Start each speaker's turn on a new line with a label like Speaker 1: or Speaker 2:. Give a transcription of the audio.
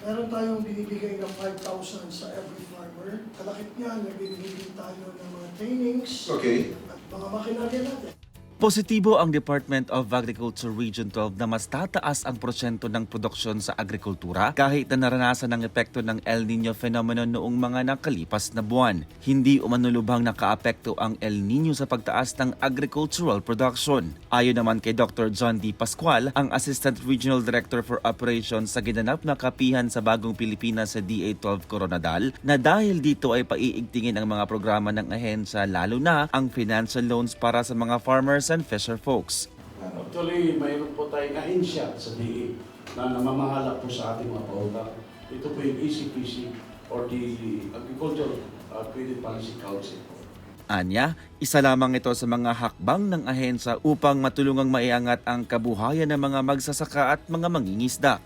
Speaker 1: Meron tayong binibigay ng 5,000 sa every farmer. Kalakip niyan, nagbibigay din tayo ng mga trainings at mga makinarya natin.
Speaker 2: Positibo ang Department of Agriculture Region 12 na mas tataas ang porsyento ng produksyon sa agrikultura kahit na naranasan ang epekto ng El Nino phenomenon noong mga nakalipas na buwan. Hindi umanulubhang nakaapekto ang El Nino sa pagtaas ng agricultural production. Ayon naman kay Dr. John D. Pascual, ang Assistant Regional Director for Operations sa ginanap na kapihan sa Bagong Pilipinas sa DA-12 Coronadal, na dahil dito ay paiigtingin ang mga programa ng ahensya, lalo na ang financial loans para sa mga farmers and fisher folks.
Speaker 3: Actually, mayroon po tayong ahensya sa DA na namamahala po sa ating mga pautang. Ito po yung ACPC or the Agricultural Credit Policy Council.
Speaker 2: Anya, isa lamang ito sa mga hakbang ng ahensya upang matulungang maiangat ang kabuhayan ng mga magsasaka at mga mangingisda.